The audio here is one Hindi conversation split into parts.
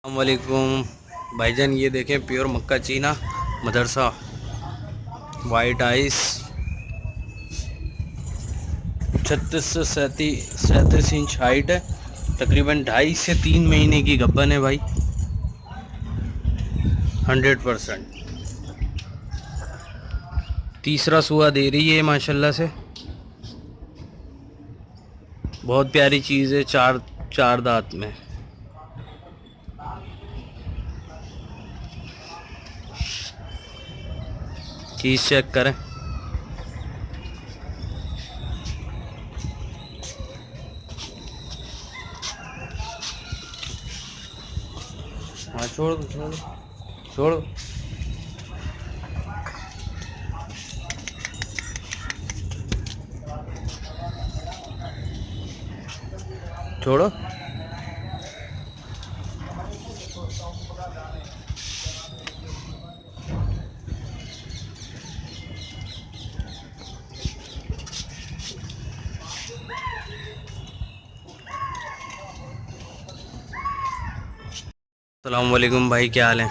अस्सलामुअलैकुम भाईजान, ये देखें प्योर मक्का चीना मदरसा वाइट आइस 36 से 37 इंच हाइट है। तकरीबन 2.5 से 3 महीने की गब्बन है भाई। 100% तीसरा सुआ दे रही है माशाल्लाह से। बहुत प्यारी चीज़ है। चार चार दांत में। चीज़ चेक करें। हाँ, छोड़ दो छोड़ दो छोड़ दो। छोड़ो। अस्सलाम वालेकुम भाई, क्या हाल है।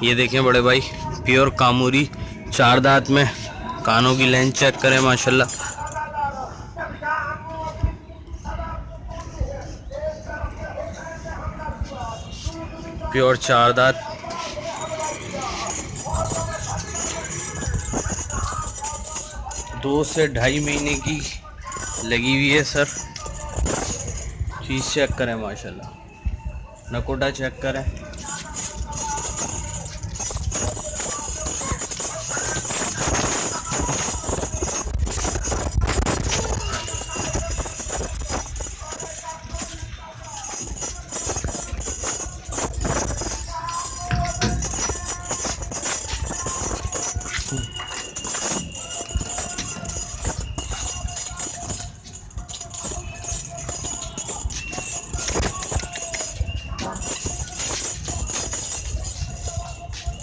ये देखें बड़े भाई, प्योर कामूरी 4 दांत में। कानों की लेंथ चेक करें माशाल्लाह। प्योर 4 दांत। 2 से 2.5 महीने की लगी हुई है सर। चीज़ चेक करें माशाल्लाह। नकोटा चेक करें।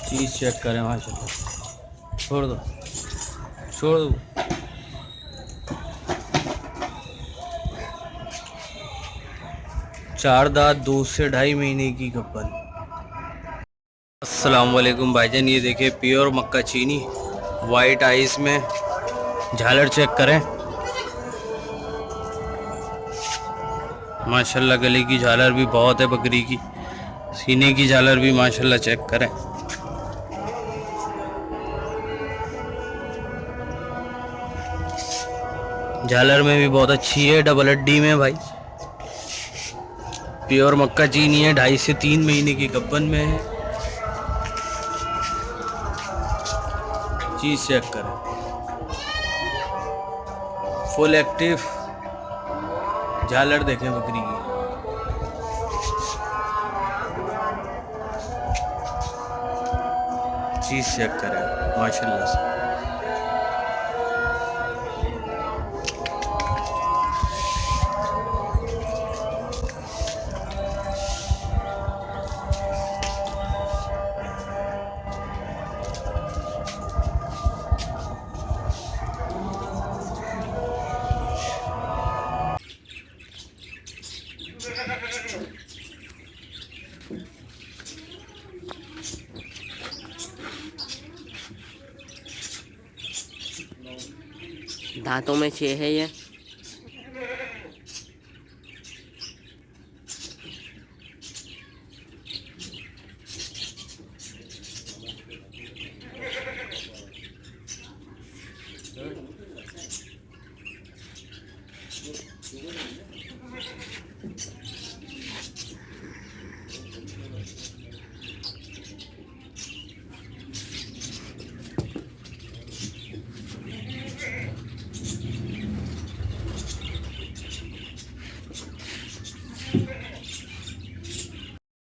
चीज़ चेक करें माशाल्लाह। छोड़ दो छोड़ दो। चार दांत 2 से 2.5 महीने की गब्बन। अस्सलाम वालेकुम भाईजान, ये देखिए प्योर मक्का चीनी वाइट आइस में। झालर चेक करें माशाल्लाह। गले की झालर भी बहुत है बकरी की। सीने की झालर भी माशाल्लाह चेक करें। झालर में भी बहुत अच्छी है, डबल हड्डी में भाई। प्योर मक्का चीनी है, 2.5 से 3 महीने की गब्बन में है। चीज़ चेक करें। फुल एक्टिव झालर देखें बकरी की। चीज़ चेक करें माशाल्लाह से। दांतों में 6 है ये।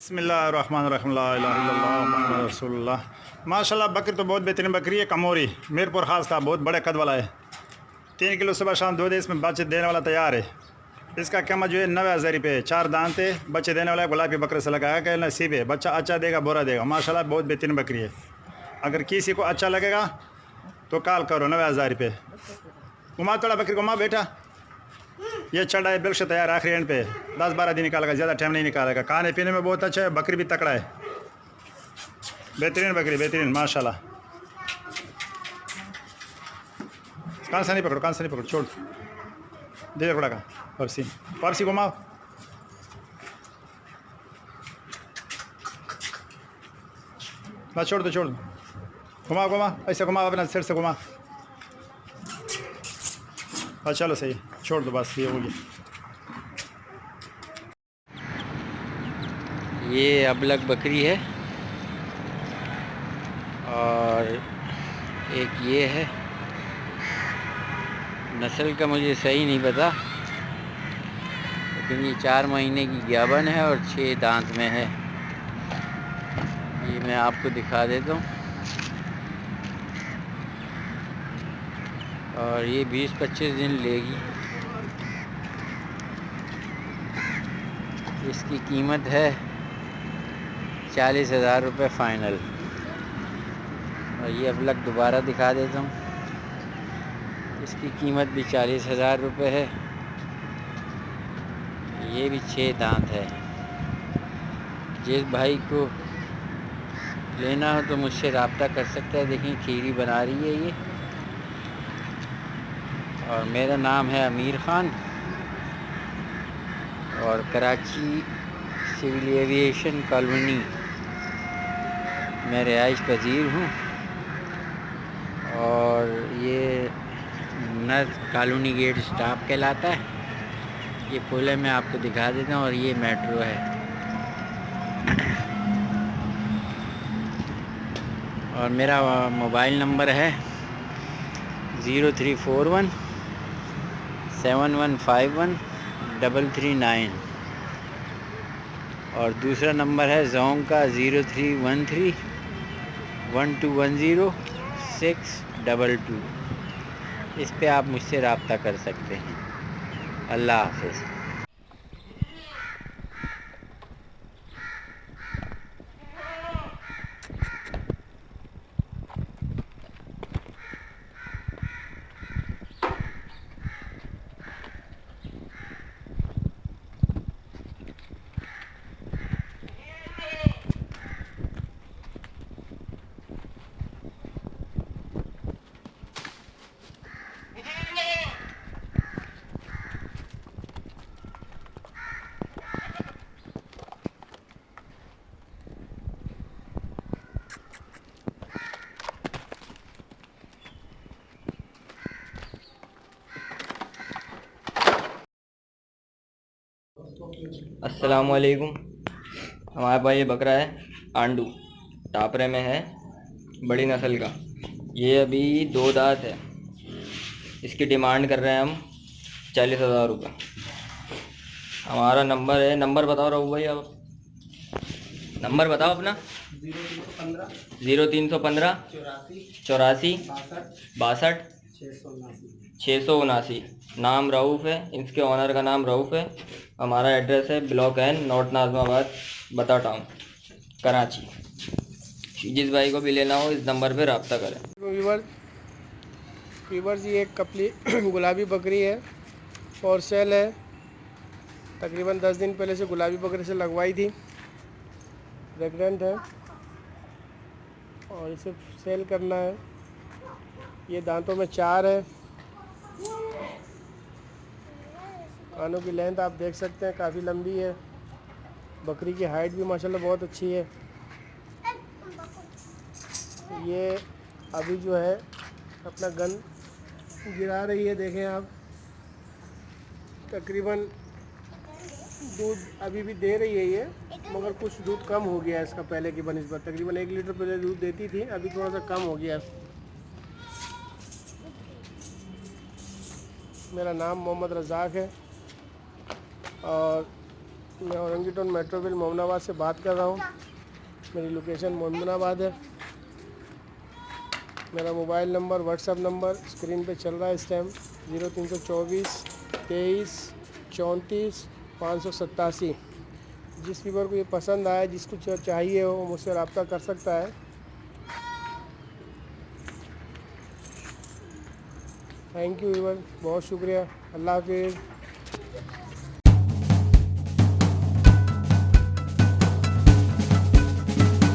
बिस्मिल्लाहिर्रहमानिर्रहीम, ला इलाहा इल्लल्लाह मुहम्मद रसूलुल्लाह। माशाल्लाह बकरी तो बहुत बेहतरीन बकरी है। कमोरी मीरपुर ख़ास का बहुत बड़े कद वाला है। 3 किलो सुबह शाम दूध है। इसमें बच्चे देने वाला तैयार है। इसका कीमत जो है 90,000 रुपये। 4 दांत है। बच्चे देने वाला गुलाबी बकरे से लगाया कि नसीब है। बच्चा अच्छा देगा, बोरा देगा। माशाल्लाह बहुत बेहतरीन बकरी है। अगर किसी को अच्छा लगेगा तो कॉल करो। 90,000 रुपये। घुमा थोड़ा बकरी को, माँ बेटा। ये चढ़ा है बिल्कुल तैयार, आखिरी एंड पे 10-12 दिन निकालेगा, ज़्यादा टाइम नहीं निकालेगा। खाने पीने में बहुत अच्छा है, बकरी भी तकड़ा है, बेहतरीन बकरी, बेहतरीन माशाल्लाह। कान से नहीं पकड़ो, कान से नहीं पकड़ो, छोड़ दे थोड़ा का। पर्सी पर्सी घुमाओ, बस छोड़ दो, छोड़ दो, घुमाओ घुमाओ, ऐसे घुमाओ, अपना सिर से घुमा, बस चलो सही, छोड़ दो, बस ये हो गया। ये अबलग बकरी है और एक ये है। नस्ल का मुझे सही नहीं पता, लेकिन ये 4 महीने की गाभन है और 6 दांत में है। ये मैं आपको दिखा देता हूँ। और ये 20-25 दिन लेगी। इसकी कीमत है 40,000 रुपये फ़ाइनल। और ये अबलग दोबारा दिखा देता हूँ, इसकी कीमत भी 40,000 रुपये है। ये भी 6 दांत है। जिस भाई को लेना हो तो मुझसे रब्ता कर सकता है। देखिए खीरी बना रही है ये। और मेरा नाम है अमीर ख़ान और कराची सिविल एविएशन कॉलोनी मैं रिहाइश पजीर हूँ। और ये नर्स कॉलोनी गेट स्टॉप कहलाता है। ये पुल है, मैं आपको दिखा देता हूँ। और ये मेट्रो है। और मेरा मोबाइल नंबर है 0341 7151 339। और दूसरा नंबर है जोंग का 0313 1210 622। इस पे आप मुझसे रब्ता कर सकते हैं। अल्लाह हाफ़िज़। अस्सलामुअलैकुम। हमारे पास ये बकरा है आंडू, टापरे में है, बड़ी नस्ल का। ये अभी 2 दांत है। इसकी डिमांड कर रहे हैं हम 40,000 रुपये। हमारा नंबर है, नंबर बताओ रहू भाई, आप नंबर बताओ अपना। 0315 84 62 679। नाम रऊफ़ है, इसके ऑनर का नाम रऊफ़ है। हमारा एड्रेस है ब्लॉक एन, नॉर्थ नाज़माबाद, बता टाउन, कराची। जिस भाई को भी लेना हो इस नंबर पे रब्ता करें। वीवर्स ये एक कपली गुलाबी बकरी है, फॉर सेल है। तकरीबन 10 दिन पहले से गुलाबी बकरी से लगवाई थी, प्रेगनेंट है और इसे सेल करना है। ये दांतों में 4 है। कानों की लेंथ आप देख सकते हैं, काफ़ी लंबी है। बकरी की हाइट भी माशाल्लाह बहुत अच्छी है। ये अभी जो है अपना गन गिरा रही है, देखें आप। तकरीबन दूध अभी भी दे रही है ये, मगर कुछ दूध कम हो गया है इसका पहले की बनिस्बत। तकरीबन 1 लीटर पहले दूध देती थी, अभी थोड़ा सा कम हो गया। मेरा नाम मोहम्मद रज़ाक है और मैं औरंगीटोन मेट्रोविल मोमनाबाद से बात कर रहा हूँ। मेरी लोकेशन मोमनाबाद है। मेरा mobile number, WhatsApp number screen पे चल रहा है इस टाइम, 0324 23 34 587। जिस व्यूअर को ये पसंद आए, जिसको चाहिए हो, मुझसे रब्ता कर सकता है। थैंक यू व्यूअर, बहुत शुक्रिया। अल्लाह हाफिज़।